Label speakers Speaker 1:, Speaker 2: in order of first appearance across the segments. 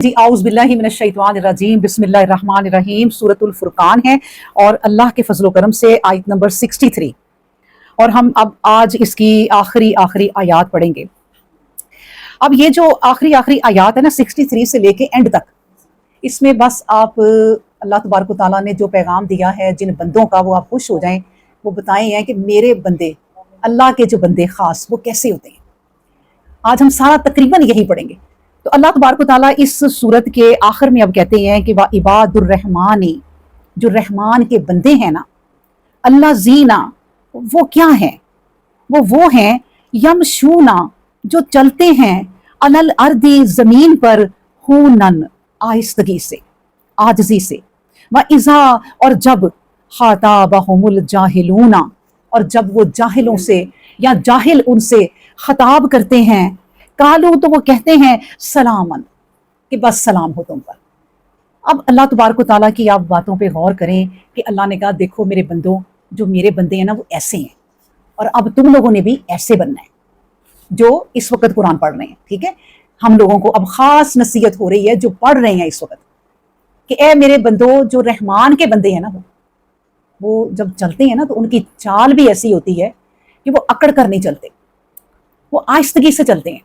Speaker 1: जी आउज़ बिल्लाहि मिनश शैतानिर रजीम बिस्मिल्लाहिर रहमानिर रहीम सूरतुल फुरकान है और अल्लाह के फजल करम से आयत नंबर 63 और हम अब आज इसकी आखिरी आयत पढ़ेंगे। अब ये जो आखिरी आयत है ना 63 से लेके एंड तक, इसमें बस आप अल्लाह तबारक व तआला ने जो पैगाम दिया है जिन बंदों का, वो आप खुश हो जाएं, वो बताए हैं कि मेरे बंदे, अल्लाह के जो बंदे खास, वो कैसे होते हैं। आज हम सारा तकरीबन यही पढ़ेंगे। तो अल्लाह तबारक व तआला इस सूरत के आखिर में अब कहते हैं कि वा इबादुर रहमानी, जो रहमान के बंदे हैं ना, अल्लाह जीना, वो क्या है, वो हैं यमशूना, जो चलते हैं अलल अर्दी, जमीन पर, हुनन, आहिस्तगी से, आजजी से, व इज़ा, और जब, खाताबहुमुल जाहिलूना, और जब वो जाहिलों से या जाहिल उनसे खताब करते हैं, कालू, तो वो कहते हैं सलामन, कि बस सलाम हो तुम पर। अब अल्लाह तबारक व तआला की आप बातों पे गौर करें कि अल्लाह ने कहा देखो मेरे बंदों, जो मेरे बंदे हैं ना वो ऐसे हैं, और अब तुम लोगों ने भी ऐसे बनना है जो इस वक्त कुरान पढ़ रहे हैं। ठीक है, हम लोगों को अब खास नसीहत हो रही है जो पढ़ रहे हैं इस वक्त, कि ए मेरे बंदों, जो रहमान के बंदे हैं ना, वो जब चलते हैं ना तो उनकी चाल भी ऐसी होती है कि वो अकड़ कर नहीं चलते, वो आहिस्तगी से चलते हैं।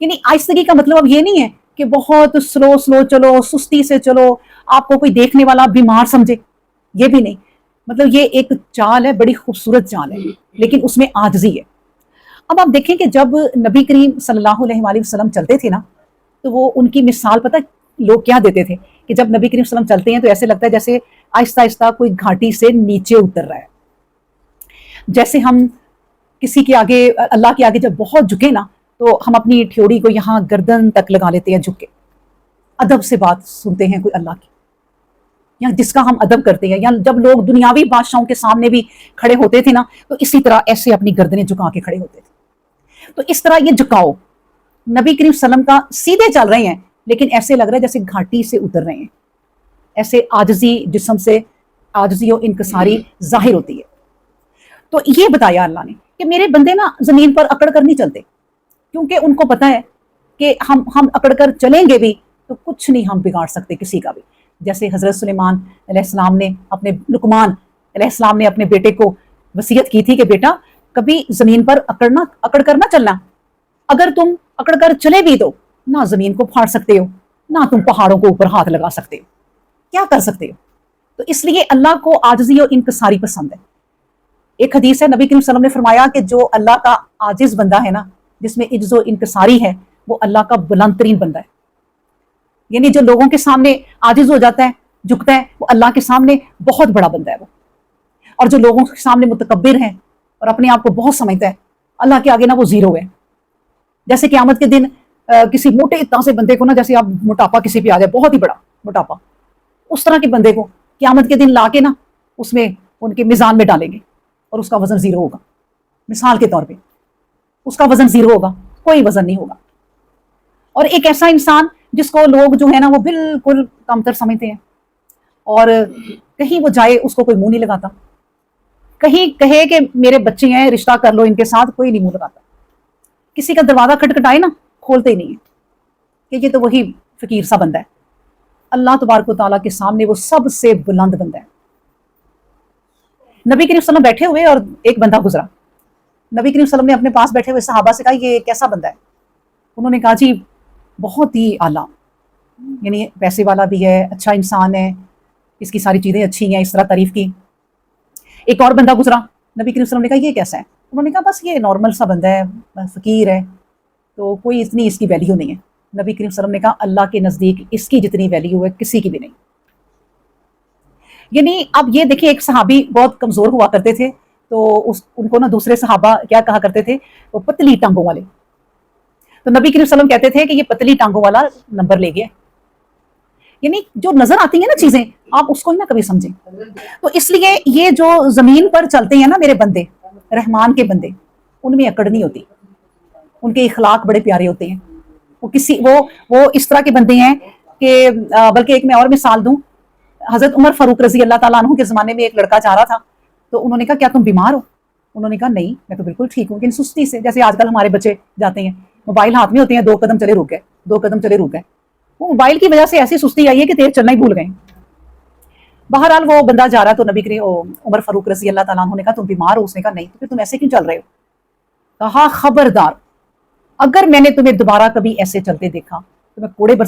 Speaker 1: यानी आहिस्तगी का मतलब अब ये नहीं है कि बहुत स्लो चलो, सुस्ती से चलो, आपको कोई देखने वाला बीमार समझे, ये भी नहीं। मतलब ये एक चाल है, बड़ी खूबसूरत चाल है, लेकिन उसमें आजिज़ी है। अब आप देखें कि जब नबी करीम सल्लल्लाहु अलैहि वसल्लम चलते थे ना, तो वो उनकी मिसाल पता लोग क्या देते थे कि जब नबी करीम सल्लल्लाहु अलैहि वसल्लम चलते हैं तो ऐसे लगता है जैसे आहिस्ता आहिस्ता कोई घाटी से नीचे उतर रहा है। जैसे हम किसी के आगे, अल्लाह के आगे जब बहुत झुके ना, तो हम अपनी ठ्योड़ी को यहाँ गर्दन तक लगा लेते हैं, झुक के अदब से बात सुनते हैं कोई अल्लाह की, या जिसका हम अदब करते हैं। या जब लोग दुनियावी बादशाहों के सामने भी खड़े होते थे ना, तो इसी तरह ऐसे अपनी गर्दनें झुका के खड़े होते थे। तो इस तरह ये झुकाओ नबी करीम सल्लम का, सीधे चल रहे हैं लेकिन ऐसे लग रहा है जैसे घाटी से उतर रहे हैं, ऐसे आजिज़ी जिस्म से आजिज़ी और इनकसारी जाहिर होती है। तो ये बताया अल्लाह ने कि मेरे बंदे ना जमीन पर अकड़ कर नहीं चलते, क्योंकि उनको पता है कि हम अकड़ कर चलेंगे भी तो कुछ नहीं हम बिगाड़ सकते किसी का भी। जैसे हज़रत सुलेमान अलैहिस्सलाम ने अपने, लुकमान अलैहिस्सलाम ने अपने बेटे को वसीयत की थी कि बेटा कभी ज़मीन पर अकड़ कर ना चलना, अगर तुम अकड़ कर चले भी तो ना ज़मीन को फाड़ सकते हो, ना तुम पहाड़ों को ऊपर हाथ लगा सकते हो, क्या कर सकते हो। तो इसलिए अल्लाह को आजिज़ी और इनकसारी पसंद है। एक हदीस है, नबी करीम सल्लल्लाहु अलैहि वसल्लम ने फरमाया कि जो अल्लाह का आजिज़ बंदा है ना, जिसमें इज्ज़ और इनकसारी है, वो अल्लाह का बुलंद तरीन बंदा है। यानी जो लोगों के सामने आजिज़ हो जाता है, झुकता है, वो अल्लाह के सामने बहुत बड़ा बंदा है वो। और जो लोगों के सामने मुतकब्बिर है और अपने आप को बहुत समझता है, अल्लाह के आगे ना वो जीरो है। जैसे क़यामत के दिन किसी मोटे इतना से बंदे को ना, जैसे आप मोटापा किसी पे आ जाए, बहुत ही बड़ा मोटापा, उस तरह के बंदे को क़यामत के दिन ला के ना उसमें उनके मिज़ान में डालेंगे और उसका वजन जीरो होगा। मिसाल के तौर पे उसका वजन जीरो होगा, कोई वजन नहीं होगा। और एक ऐसा इंसान जिसको लोग जो है ना वो बिल्कुल कमतर समझते हैं, और कहीं वो जाए उसको कोई मुंह नहीं लगाता, कहीं कहे कि मेरे बच्चे हैं रिश्ता कर लो इनके साथ, कोई नहीं मुंह लगाता। किसी का दरवाजा खटखटाए ना, खोलते ही नहीं है, कि ये तो वही फकीर सा बंदा है। अल्लाह तबारक व तआला के सामने वो सबसे बुलंद बंदा है। नबी करीम सल्लल्लाहु अलैहि वसल्लम बैठे हुए और एक बंदा गुजरा, नबी करीम सल्लल्लाहु अलैहि वसल्लम ने अपने पास बैठे हुए सहाबा से कहा ये कैसा बंदा है। उन्होंने कहा जी बहुत ही आला, यानी पैसे वाला भी है, अच्छा इंसान है, इसकी सारी चीज़ें अच्छी हैं, इस तरह तारीफ की। एक और बंदा गुजरा, नबी करीम सल्लल्लाहु अलैहि वसल्लम ने कहा ये कैसा है। उन्होंने कहा बस ये नॉर्मल सा बंदा है, फ़कीर है, तो कोई इतनी इसकी वैल्यू नहीं है। नबी करीम सल्लल्लाहु अलैहि वसल्लम ने कहा अल्लाह के नज़दीक इसकी जितनी वैल्यू है किसी की भी नहीं। यानी अब ये देखिए, एक सहाबी बहुत कमज़ोर हुआ करते थे, तो उनको ना दूसरे सहाबा क्या कहा करते थे, वो पतली टांगों वाले। तो नबी करीम सल्लल्लाहु अलैहि वसल्लम कहते थे कि ये पतली टांगों वाला नंबर ले गया। यानी जो नजर आती है ना चीजें, आप उसको ही ना कभी समझें। तो इसलिए ये जो जमीन पर चलते हैं ना मेरे बंदे, रहमान के बंदे, उनमें अकड़ नहीं होती, उनके इखलाक बड़े प्यारे होते हैं। वो इस तरह के बंदे हैं कि बल्कि एक मैं और मिसाल दूं, हजरत उमर फारूक रजी अल्लाह ताला अन्हु के ज़माने में एक लड़का जा रहा था, तो उन्होंने कहा क्या तुम बीमार हो। उन्होंने कहा नहीं, मैं तो बिल्कुल ठीक हूँ, लेकिन सुस्ती से, जैसे आजकल हमारे बच्चे जाते हैं, मोबाइल हाथ में होते हैं, 2 कदम चले रुक गए, 2 कदम चले रुक गए। وہ موبائل کی وجہ سے ایسی سستی آئی ہے کہ تیز چلنا ہی بھول گئے. بہرحال وہ بندہ جا رہا تو نبی کریم عمر فاروق رضی اللہ تعالیٰ عنہ نے کہا تم بیمار ہو؟ اس نے کہا نہیں. تو پھر تم ایسے کیوں چل رہے ہو؟ کہا خبردار اگر میں نے تمہیں دوبارہ کبھی ایسے چلتے دیکھا تو میں کوڑے برس